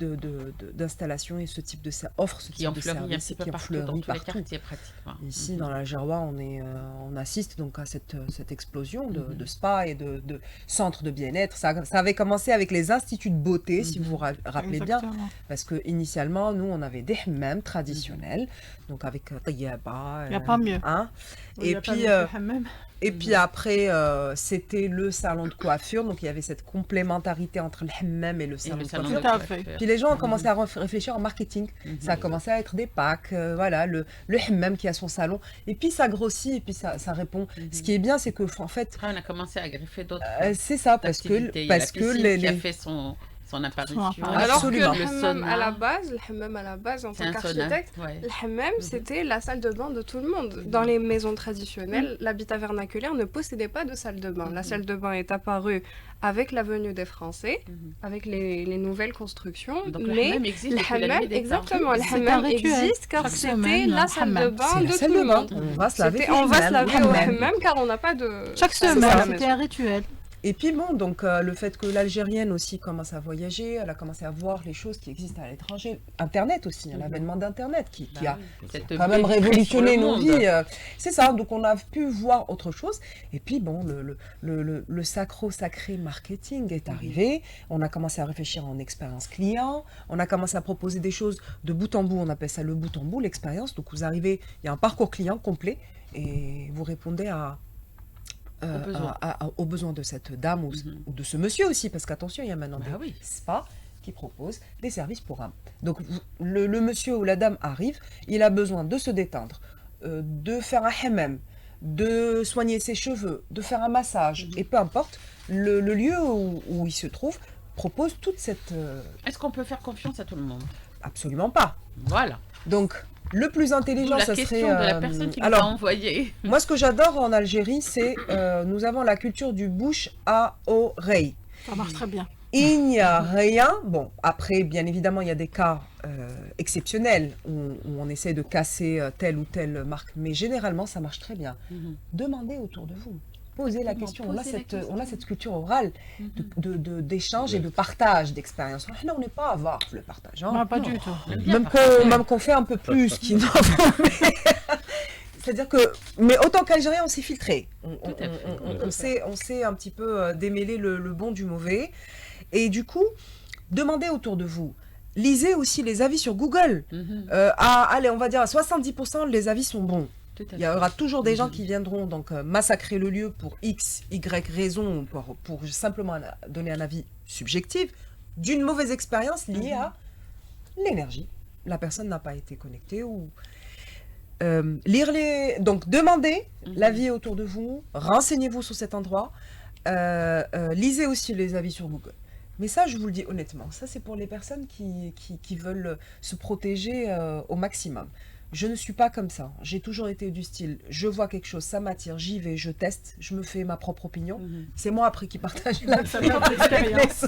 d'installation et ce type de offre ce Qui type ont de fleuri un service petit peu qui ont partout, fleuri dans tous les partout. quartiers pratiquement. Ici, dans l'Algérois, on assiste donc à cette cette explosion de spa et de centres de bien-être. Ça avait commencé avec les instituts de beauté, si vous vous rappelez bien. Exactement. Parce que initialement, nous, on avait des hammams traditionnels, donc avec tayyaba. Il n'y a pas mieux. Hein. Oui, Et y a pas puis, mieux que le hammam. et puis après, c'était le salon de coiffure, donc il y avait cette complémentarité entre le hammam et le salon de coiffure. Tout à fait. Puis les gens ont commencé à réfléchir en marketing. Ça a commencé à être des packs, voilà, le hammam qui a son salon. Et puis ça grossit, et puis ça répond. Ce qui est bien, c'est que en fait, Après, on a commencé à greffer d'autres c'est ça, parce activités. Il y a la piscine qui a fait son apparition. Alors que le Absolument. hammam à la base, en C'est tant un sauna, qu'architecte, ouais. le hammam, c'était la salle de bain de tout le monde. Dans les maisons traditionnelles, l'habitat vernaculaire ne possédait pas de salle de bain. La salle de bain est apparue avec la venue des Français, avec les nouvelles constructions. Donc le mais hammam existe le depuis la nuit hammam, des temps. exactement, le C'est un hammam rituel. existe car Chaque c'était semaine, la un salle de hammam. bain c'est de la tout salle le de bain. monde. On va se laver. On va se hammam, laver au hammam. hammam car on n'a pas de... Chaque salle de semaine, bain à la c'était maison. un rituel. Et puis bon, donc le fait que l'Algérienne aussi commence à voyager, elle a commencé à voir les choses qui existent à l'étranger. Internet aussi, l'avènement d'Internet qui a quand même révolutionné nos vies. C'est ça, donc on a pu voir autre chose. Et puis bon, le sacro-sacré marketing est arrivé. On a commencé à réfléchir en expérience client. On a commencé à proposer des choses de bout en bout. On appelle ça le bout en bout, l'expérience. Donc vous arrivez, il y a un parcours client complet et vous répondez aux besoins de cette dame ou de ce monsieur aussi, parce qu'attention, il y a maintenant des spas qui proposent des services pour âme. Donc le monsieur ou la dame arrive, il a besoin de se détendre, de faire un hammam, de soigner ses cheveux, de faire un massage, et peu importe, le lieu où il se trouve propose toute cette... Est-ce qu'on peut faire confiance à tout le monde? Absolument pas. Voilà. Donc, le plus intelligent, La ça question serait... de la personne qui nous a envoyé. Moi, ce que j'adore en Algérie, c'est nous avons la culture du bouche à oreille. Ça marche très bien. Il n'y a rien. Bon, après, bien évidemment, il y a des cas exceptionnels où on essaie de casser telle ou telle marque, mais généralement, ça marche très bien. Demandez autour de vous. Posez la question. On a cette culture orale d'échange et de partage d'expérience. Là, on n'est pas avare le partage. Hein. Non, pas du tout. Même qu'on fait un peu plus qu'il n'en faut. C'est-à-dire que, mais autant qu'Algérien, on s'est filtré. On sait un petit peu démêler le bon du mauvais. Et du coup, demandez autour de vous. Lisez aussi les avis sur Google. Allez, on va dire à 70%, les avis sont bons. Il y aura toujours des gens qui viendront donc massacrer le lieu pour X, Y raison, pour simplement donner un avis subjectif d'une mauvaise expérience liée à l'énergie. La personne n'a pas été connectée ou... Donc, demandez l'avis autour de vous, renseignez-vous sur cet endroit, lisez aussi les avis sur Google. Mais ça, je vous le dis honnêtement, ça c'est pour les personnes qui veulent se protéger au maximum. Je ne suis pas comme ça. J'ai toujours été du style, je vois quelque chose, ça m'attire, j'y vais, je teste, je me fais ma propre opinion. C'est moi après qui partage la propre expérience.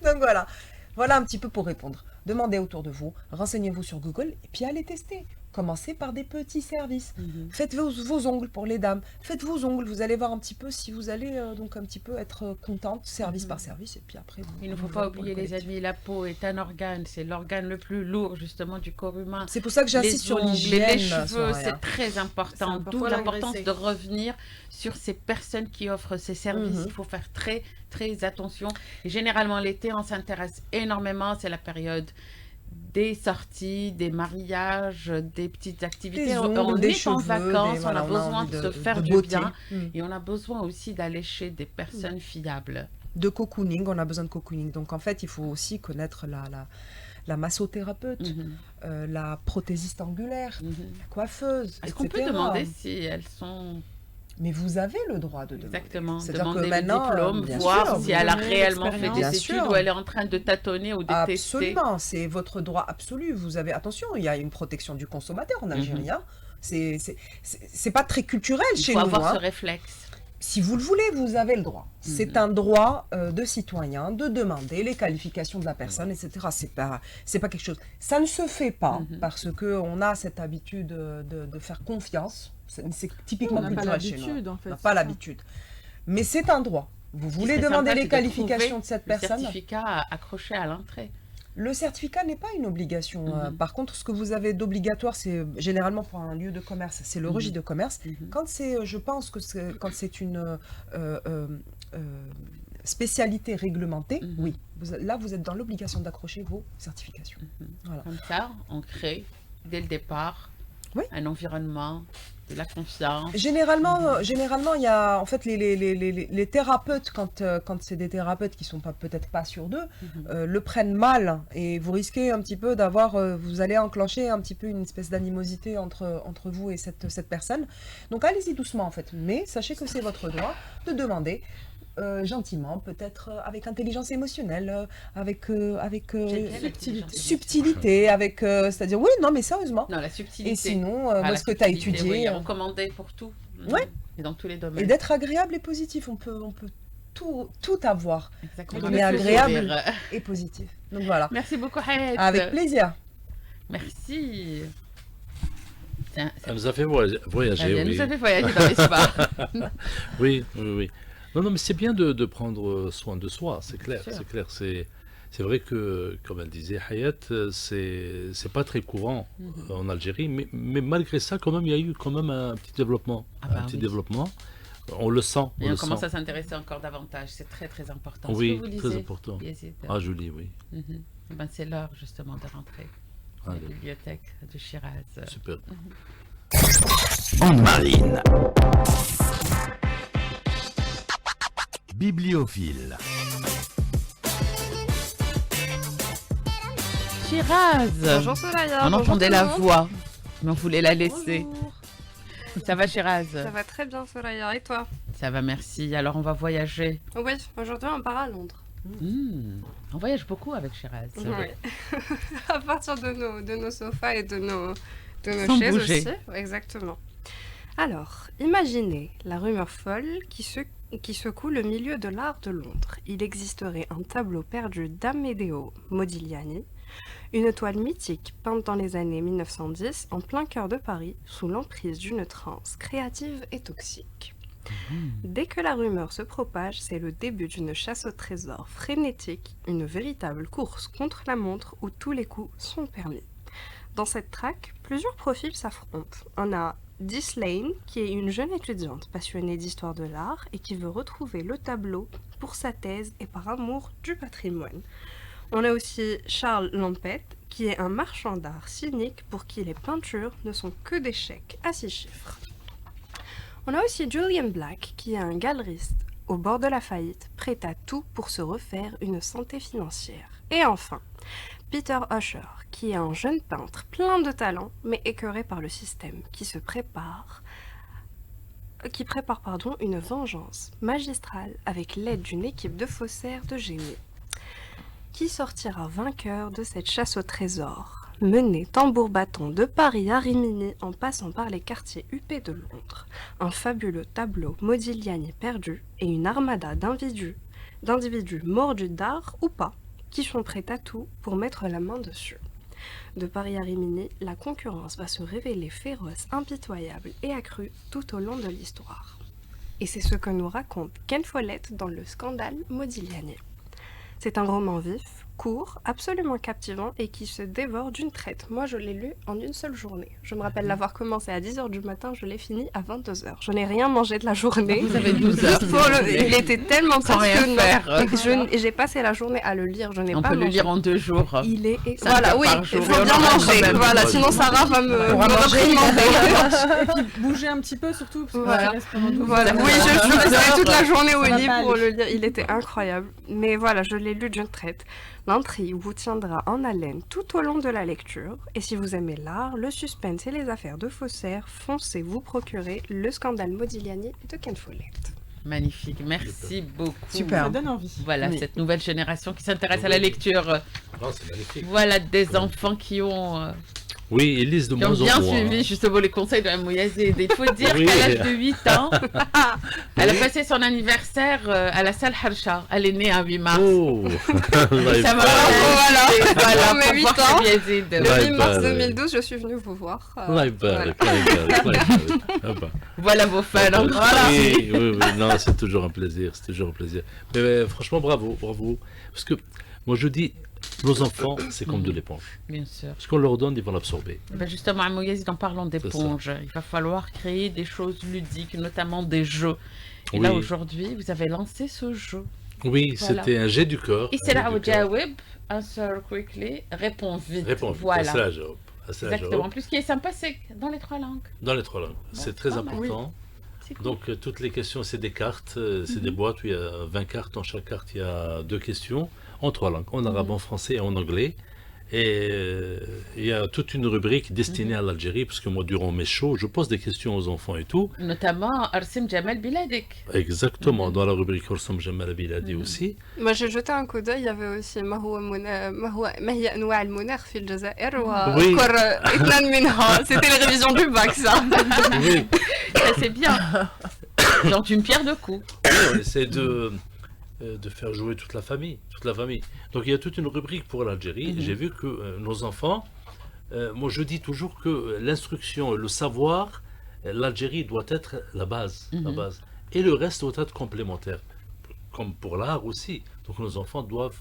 Donc voilà. Voilà un petit peu pour répondre. Demandez autour de vous, renseignez-vous sur Google et puis allez tester. Commencez par des petits services. Faites vos ongles pour les dames. Faites vos ongles. Vous allez voir un petit peu si vous allez donc un petit peu être contente, service par service. Et puis après, il ne faut pas oublier, les amis, la peau est un organe. C'est l'organe le plus lourd justement du corps humain. C'est pour ça que j'insiste sur l'hygiène. Les cheveux, c'est très important. D'où l'importance de revenir sur ces personnes qui offrent ces services. Il faut faire très attention. Et généralement, l'été, on s'intéresse énormément. C'est la période des sorties, des mariages, des petites activités. On est en vacances, on a besoin de se faire du bien. Et on a besoin aussi d'aller chez des personnes fiables. De cocooning, on a besoin de cocooning. Donc en fait, il faut aussi connaître la massothérapeute, la prothésiste angulaire, la coiffeuse, Est-ce qu'on peut demander si elles sont... Mais vous avez le droit de demander. Exactement, demander le diplôme, voir si elle a réellement fait des études ou elle est en train de tâtonner ou de tester. Absolument, c'est votre droit absolu. Vous avez, attention, il y a une protection du consommateur en Algérie. C'est pas très culturel chez nous. Il faut avoir ce réflexe. Si vous le voulez, vous avez le droit. C'est un droit de citoyen de demander les qualifications de la personne, etc. C'est pas quelque chose. Ça ne se fait pas parce que on a cette habitude de faire confiance. C'est typiquement culturel chez nous. En fait, on n'a pas l'habitude. Mais c'est un droit. Vous voulez demander les qualifications de cette personne. Le certificat accroché à l'entrée. Le certificat n'est pas une obligation. Par contre, ce que vous avez d'obligatoire, c'est généralement pour un lieu de commerce, c'est le registre de commerce. Quand c'est, je pense que quand c'est une spécialité réglementée, oui, là vous êtes dans l'obligation d'accrocher vos certifications. Voilà. Comme ça, on crée dès le départ un environnement de la confiance. Généralement, il y a en fait les thérapeutes, quand c'est des thérapeutes qui sont peut-être pas sûrs d'eux, le prennent mal et vous risquez un petit peu vous allez enclencher un petit peu une espèce d'animosité entre vous et cette personne. Donc allez-y doucement en fait, mais sachez que c'est votre droit de demander. Gentiment, peut-être avec intelligence émotionnelle, avec subtilité, avec c'est-à-dire oui, non mais sérieusement. Non, la subtilité. Et sinon, moi, ce que tu as étudié, oui, recommandé pour tout. Ouais. Et dans tous les domaines. Et d'être agréable et positif, on peut tout avoir. Exactement. Mais agréable et positif. Donc voilà. Merci beaucoup, Hayat. Avec plaisir. Merci. Elle nous a fait voyager. Elle nous a fait voyager dans l'espace. Oui. Non, mais c'est bien de prendre soin de soi, c'est clair. C'est vrai que, comme elle disait, Hayat, c'est pas très courant en Algérie, mais malgré ça, quand même, il y a eu quand même un petit développement. Développement. On le sent. Et on commence à s'intéresser encore davantage. C'est très, très important. Oui, ce que vous très lisez, important. Yazid. Ah, je lis, oui. Ben, c'est l'heure, justement, de rentrer à la bibliothèque de Shiraz. Super. Anne-Marine. Bibliophile. Shiraz. Bonjour Soraya. On bonjour entendait tout la le monde. voix, mais on voulait la laisser. Bonjour. Ça va, Shiraz? Ça va très bien Soraya, et toi? Ça va, merci. Alors, on va voyager. Oui, aujourd'hui on part à Londres. On voyage beaucoup avec Shiraz. Oui. À partir de nos sofas et de nos Sans chaises bouger. aussi. Exactement. Alors, imaginez la rumeur folle qui secoue le milieu de l'art de Londres. Il existerait un tableau perdu d'Amedeo Modigliani, une toile mythique peinte dans les années 1910 en plein cœur de Paris, sous l'emprise d'une transe créative et toxique. Dès que la rumeur se propage, c'est le début d'une chasse au trésor frénétique, une véritable course contre la montre où tous les coups sont permis. Dans cette traque, plusieurs profils s'affrontent. On a Lane, qui est une jeune étudiante passionnée d'histoire de l'art et qui veut retrouver le tableau pour sa thèse et par amour du patrimoine. On a aussi Charles Lampette, qui est un marchand d'art cynique pour qui les peintures ne sont que des chèques à 6 chiffres. On a aussi Julian Black, qui est un galeriste au bord de la faillite, prêt à tout pour se refaire une santé financière. Et enfin, Peter Usher, qui est un jeune peintre plein de talent, mais écœuré par le système, qui prépare une vengeance magistrale avec l'aide d'une équipe de faussaires de génie. Qui sortira vainqueur de cette chasse au trésor, menée tambour-bâton de Paris à Rimini en passant par les quartiers huppés de Londres, un fabuleux tableau Modigliani perdu et une armada d'individus mordus d'art ou pas, qui sont prêts à tout pour mettre la main dessus. De Paris à Rimini, la concurrence va se révéler féroce, impitoyable et accrue tout au long de l'histoire. Et c'est ce que nous raconte Ken Follett dans le scandale Modigliani. C'est un roman vif, court, absolument captivant et qui se dévore d'une traite. Moi, je l'ai lu en une seule journée. Je me rappelle l'avoir commencé à 10h du matin, je l'ai fini à 22h. Je n'ai rien mangé de la journée. Vous avez 12 heures. Il était tellement Sans rien passionnant. faire. J'ai passé la journée à le lire, je n'ai On pas peut mangé. le lire en 2 jours. Il est... Ça Voilà, dure oui, par il jour. faut Et on bien en mange manger. quand même. Voilà, sinon Sarah va me réprimander. Et puis bouger un petit peu surtout, parce que Voilà. ça reste pendant 12 Voilà. heures. Oui, je suis restée toute la journée au Ça va lit pas pour aller. le lire. Il était incroyable. Mais voilà, je l'ai lu d'une traite. L'intrigue vous tiendra en haleine tout au long de la lecture. Et si vous aimez l'art, le suspense et les affaires de faussaires, foncez vous procurer Le scandale Modigliani de Ken Follett. Magnifique, merci beaucoup. Super. Ça donne envie. Voilà, Oui. cette nouvelle génération qui s'intéresse à la lecture. Oh, c'est magnifique. Voilà des enfants qui ont Oui, ils lisent de qui ont moins en bien moins. suivi justement les conseils de Mme Yazid. Il faut dire Oui. qu'à l'âge de 8 ans, elle a passé son anniversaire à la salle Harsha. Elle est née un 8 mars. Oh. Ça m'a Voilà. voilà, Mes pour 8 voir ans. Mme Yazid. Le Ouais, 8 mars bah, 2012, je suis venue vous voir. Allah يبارك, voilà. Allah يبارك, Allah يبارك. Ah bah. Voilà vos fans. hein. Voilà. Oui, non, c'est toujours un plaisir, c'est toujours un plaisir. Mais franchement, bravo. Parce que moi je dis, nos enfants, c'est comme de l'éponge. Bien sûr. Ce qu'on leur donne, ils vont l'absorber. Ben justement, à Mouyazid, en parlant d'éponge, il va falloir créer des choses ludiques, notamment des jeux. Et là, Oui. aujourd'hui, vous avez lancé ce jeu. Oui, Voilà. c'était un jet du corps. Et c'est là un où jet du corps. Jaweb, answer quickly, répond vite. Réponds vite. Voilà. C'est la job. C'est la Exactement. En job. plus, ce qui est sympa, c'est dans les 3 langues. Dans les 3 langues. C'est très pas mal. important. C'est cool. Donc, toutes les questions, c'est des cartes, c'est des boîtes où il y a 20 cartes. Dans chaque carte, il y a 2 questions en 3 langues, en arabe, en français et en anglais. Et il y a toute une rubrique destinée à l'Algérie, parce que moi, durant mes shows, je pose des questions aux enfants et tout. Notamment Arsim Jamal Biladik. Exactement, dans la rubrique Orsam Jamal Biladi aussi. Moi, j'ai jeté un coup d'œil, il y avait aussi ما هي أنواع المناخ في الجزائر Oui. وأذكر اثنان منها. C'était les révisions du bac, ça. Oui, Ça, c'est bien. Genre une pierre de coups. on essaie de faire jouer toute la famille, toute la famille. Donc il y a toute une rubrique pour l'Algérie. J'ai vu que nos enfants, moi je dis toujours que l'instruction, le savoir, l'Algérie doit être la base, la base. Et le reste doit être complémentaire, comme pour l'art aussi. Donc nos enfants doivent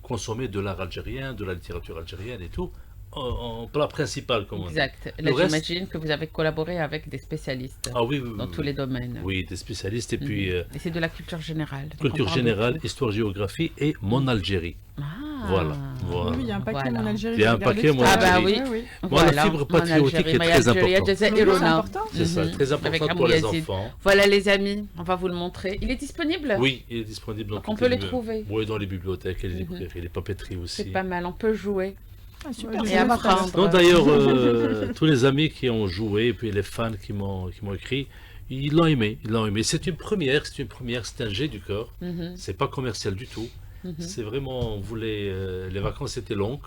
consommer de l'art algérien, de la littérature algérienne et tout, en plat principal, comme on dit. Exact. Le Là, reste- j'imagine que vous avez collaboré avec des spécialistes Ah oui, oui, dans oui, tous oui. les domaines. Oui, des spécialistes, et puis Et c'est de la culture générale. Donc, on culture parle générale, beaucoup. histoire, géographie et mon Algérie. Ah. Voilà, voilà. Oui, il y a un paquet Voilà. en Algérie. Il y a j'ai un regardé paquet, tout moi, à Ah l'heure. bah oui. Oui. Moi, la fibre mon patriotique Algérie, est mais très Algérie, importante. Algérie, Oui, c'est Irona. important. C'est ça, Mhm. très Avec important pour les Amouyazid. enfants. Voilà les amis, on va vous le montrer. Il est disponible? Oui, il est disponible dans Donc on toutes peut les bibli- trouver. Oui, dans les bibliothèques, et les librairies, les papeteries aussi. C'est pas mal, on peut jouer Ah, super. et apprendre. Non, d'ailleurs, tous les amis qui ont joué, et puis les fans qui m'ont écrit, ils l'ont aimé, ils l'ont aimé. C'est une première, c'est un jet du corps. Mhm. C'est pas commercial du tout. C'est vraiment, on voulait, les vacances étaient longues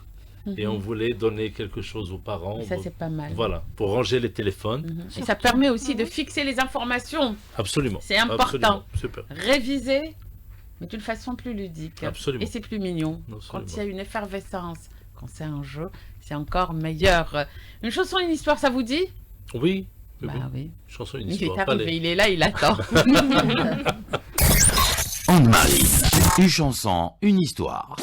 et on voulait donner quelque chose aux parents. Ça, c'est pas mal. Voilà, pour ranger les téléphones. Et ça permet aussi de fixer les informations, Absolument. C'est important. Absolument. Super. réviser, mais d'une façon plus ludique. Absolument. Et c'est plus mignon. Absolument. Quand il y a une effervescence, quand c'est un jeu, c'est encore meilleur. Une chanson, une histoire, ça vous dit? Oui. Oui, Bah oui. oui. Chanson, une Il histoire. est arrivé, Allez. il est là, il attend. Anne-Marie. Une chanson, une histoire.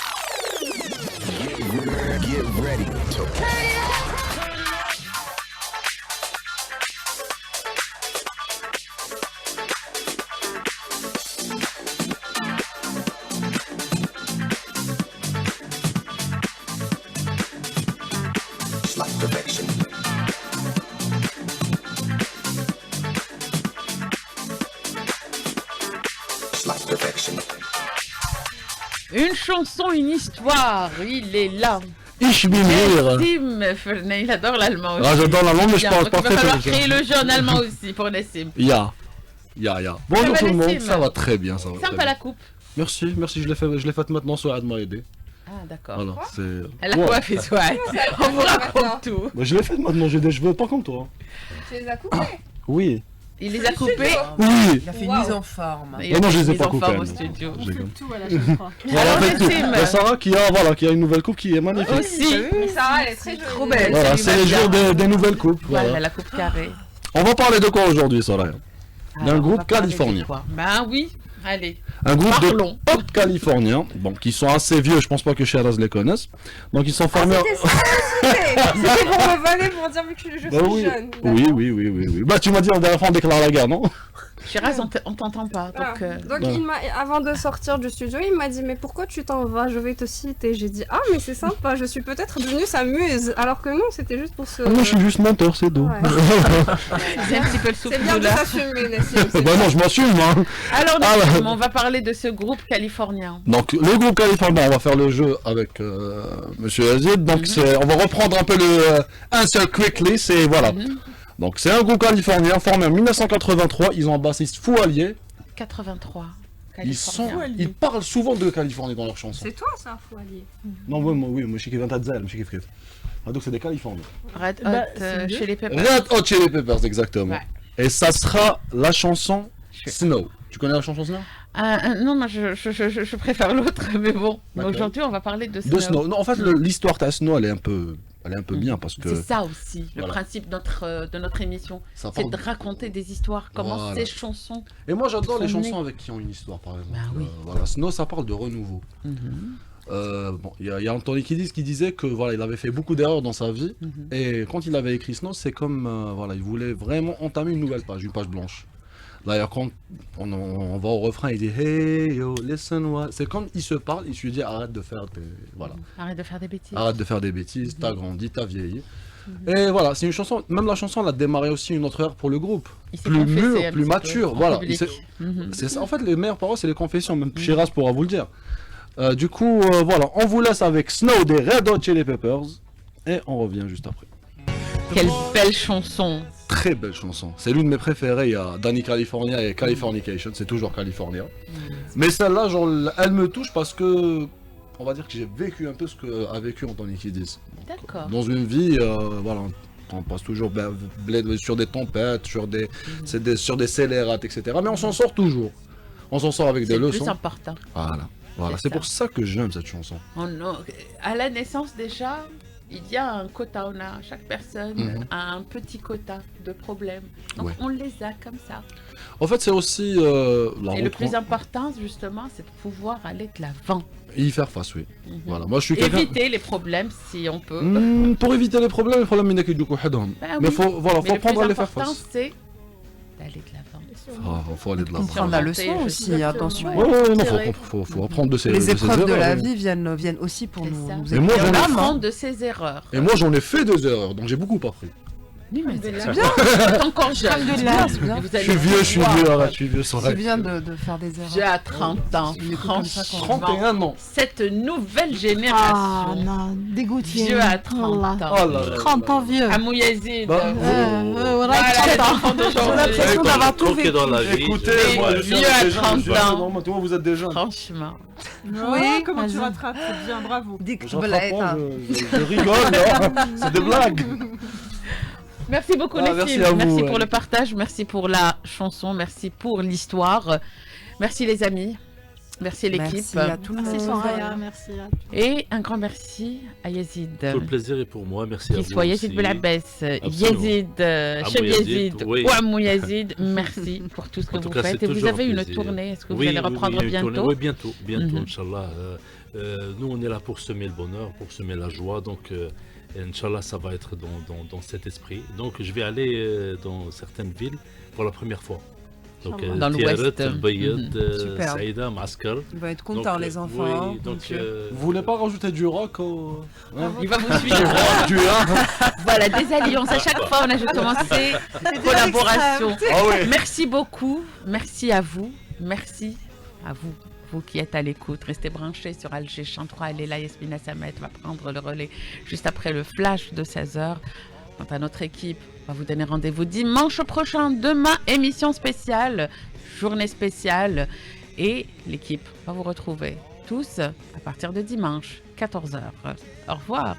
Une chanson, une histoire, il est là. Ich bin hier. Nassim Ferney, il adore l'allemand aussi. Ah, j'adore l'allemand, mais je Bien, parle donc pas il va très falloir bien. créer le jeu en allemand aussi pour Nassim. Ya. Bonjour va, tout le monde, Nassim? ça va très bien, ça va très Sympa bien. la coupe. Merci, je l'ai faite maintenant sur Ad m'a aidé. Ah, d'accord. Voilà, c'est... Elle a Ouais. quoi fait Souad? On vous raconte tout. Bah, je l'ai faite maintenant, j'ai des cheveux pas comme toi. Tu les as coupés? Oui. Il les a coupés. Oui. Il a fait une mise en forme. Il Non, non, je les ai mis pas en coupés. forme au non. studio. Je déconne. Tout à la chaîne, je crois. Voilà, Alors, en fait, tout. Nassim. Il y a Sarah qui a une nouvelle coupe qui est magnifique. Aussi. Sarah, elle est très jolie. Trop belle. Voilà, ça c'est lui les va jours bien. des nouvelles coupes. Voilà, Voilà. la coupe carrée. On va parler de quoi aujourd'hui, Sarah? D'un Alors, on groupe va parler de californien. quoi? Ben oui, allez. Un groupe Parlons. de pop californien, bon, qui sont assez vieux, je pense pas que Sheraz les connaisse. Donc ils sont formés en... C'était pour me vanner, pour dire vu que je suis Bah oui. jeune. Oui. Bah tu m'as dit la dernière fois on déclare la guerre, non? Shiraz, on t'entend pas. Ah, Donc, donc Ouais. avant de sortir du studio, il m'a dit mais pourquoi tu t'en vas? Je vais te citer. J'ai dit ah mais c'est sympa, je suis peut-être devenue sa muse. Alors que non, c'était juste pour se. Ah, moi je suis juste menteur, c'est tout. Ouais. c'est un petit peu le souffle C'est bien de là. s'assumer, Nassim. c'est Bah bien. non, je m'assume, hein. Alors, Ah, Nassim, bah. on va parler de ce groupe californien. Donc le groupe californien, on va faire le jeu avec Monsieur Azid. Donc on va reprendre un peu le Answer Quickly, c'est voilà. Donc c'est un groupe californien formé en 1983, ils ont un bassiste Foualier. 83. Ils parlent souvent de Californie dans leurs chansons. C'est toi ça, Foualier. Non, moi je suis qui vient d'Adzel, je suis qui frère. Ah donc c'est des Californiens. Red Hot Bah, c'est mieux. chez les Peppers. Red Hot Chili Peppers, exactement. Ouais. Et ça sera la chanson Je- Snow. Tu connais la chanson Snow? Non, moi je préfère l'autre, mais bon. Mais D'accord. aujourd'hui, on va parler de De Snow. Non, en fait, l'histoire de Snow, elle est un peu bien parce que C'est ça aussi, le Voilà. principe de notre émission. ça C'est parle. de raconter des histoires, comment Voilà. ces chansons. Et moi, j'adore les sont chansons nées. avec qui ont une histoire, par exemple. Bah oui. Voilà, Snow, ça parle de renouveau. Bon, il y a Anthony Kiedis qui disait que voilà, il avait fait beaucoup d'erreurs dans sa vie et quand il avait écrit Snow, c'est comme voilà, il voulait vraiment entamer une nouvelle page, une page blanche. D'ailleurs, quand on va au refrain, il dit Hey yo, listen what. C'est comme il se parle, il se dit arrête de faire des voilà, Arrête de faire des bêtises. arrête de faire des bêtises, t'as grandi, t'as vieilli. Et voilà, c'est une chanson, même la chanson, elle a démarré aussi une autre ère pour le groupe. Il s'est Plus confessé mûr, un plus petit mature, peu en voilà. public. C'est ça, en fait, les meilleures paroles, c'est les confessions, même Shiraz pourra vous le dire. Du coup, voilà, on vous laisse avec Snow des Red Hot Chili Peppers et on revient juste après. Quelle belle chanson. Très belle chanson. C'est l'une de mes préférées. Il y a Danny California et Californication, c'est toujours California. Mais celle-là, genre, elle me touche parce que, on va dire que j'ai vécu un peu ce qu'a vécu Anthony Kiedis. D'accord. Dans une vie, voilà, on passe toujours sur des tempêtes, sur des scélérates, etc. Mais on s'en sort toujours. On s'en sort avec des C'est le leçons. plus important. Voilà, c'est pour ça que j'aime cette chanson. À la naissance déjà, il y a un quota. Chaque personne a un petit quota de problèmes. Donc Ouais. on les a comme ça. En fait, c'est aussi Et le plus important, justement, c'est de pouvoir aller de l'avant. y faire face, oui. Voilà, moi je suis quelqu'un. Éviter les problèmes si on peut. Pour éviter les problèmes, il faut Mais faut apprendre à les faire l'important, face. c'est d'aller de l'avant. Faut aller de l'avant. Comprendre la leçon aussi, attention. Ouais, non, faut apprendre de ses Les de ses épreuves de erreurs, la oui. vie viennent aussi pour nous Et moi, éclairer j'en ai l'âme, fait. hein. Apprendre de ses erreurs. Et moi j'en ai fait des erreurs, donc j'ai beaucoup appris. Oui, mais c'est bien. bien. Vous êtes encore jeune. Alhamdulillah, c'est bien. Vous Je allez suis vieux, je suis voir. vieux, arrête, je suis vieux, c'est C'est vrai. bien de faire des erreurs. J'ai à 30 ans, C'est mieux que comme ça qu'on- franchement. 31 ans. Cette nouvelle Ah génération. non, dégoûté. Vieux à 30 ans. Oh là là. 30 ans vieux. Amou Yazid. Bah, Voilà, les 30 ans. enfants J'ai d'aujourd'hui. l'impression d'avoir tout Tranquille vécu. dans la vie. Écoutez, Mais moi je suis vieux à des jeunes, 30 je suis ans. normal, toi vous êtes des jeunes. Franchement. Oui, comment tu vas-y. rattrapes, c'est bien, bravo. Je rattrape pas, je rigole, là. C'est des blagues. Merci beaucoup Ah, les merci filles. à vous, Merci ouais. pour le partage, merci pour la chanson, merci pour l'histoire. Merci les amis. Merci l'équipe. Merci à tout le Merci monde. Soraya, merci à Et un grand merci à Yazid. Tout le plaisir est pour moi, merci à Qu'il vous. soit Yazid aussi. Belabès, Absolument. Yazid, Chef Yazid, Yazid oui. ou Amou Yazid, merci pour tout ce que En tout vous cas, faites. c'est Et vous toujours avez un une plaisir. tournée, est-ce que vous Oui, allez oui, reprendre oui, une tournée. bientôt? Oui, bientôt, Mhm. Inch'Allah. Nous, on est là pour semer le bonheur, pour semer la joie, donc Inch'Allah, ça va être dans cet esprit. Donc, je vais aller dans certaines villes pour la première fois. Donc, Dans l'Ouest. Tiaret, El Bayed, Superbe. Saïda, Maskar. Ils vont être contents, les enfants. Oui, donc, Vous voulez pas rajouter du rock au... hein Il va vous Du suivre. rock, du Voilà, des alliances. À chaque fois, on a justement ces collaborations. Ah ouais. Merci beaucoup. Merci à vous. Merci à vous. Vous qui êtes à l'écoute, restez branchés sur Alger Chant 3. Léla Yasmina Samet va prendre le relais juste après le flash de 16h. Quant à notre équipe, on va vous donner rendez-vous dimanche prochain. Demain, émission spéciale, journée spéciale. Et l'équipe va vous retrouver tous à partir de dimanche, 14h. Au revoir.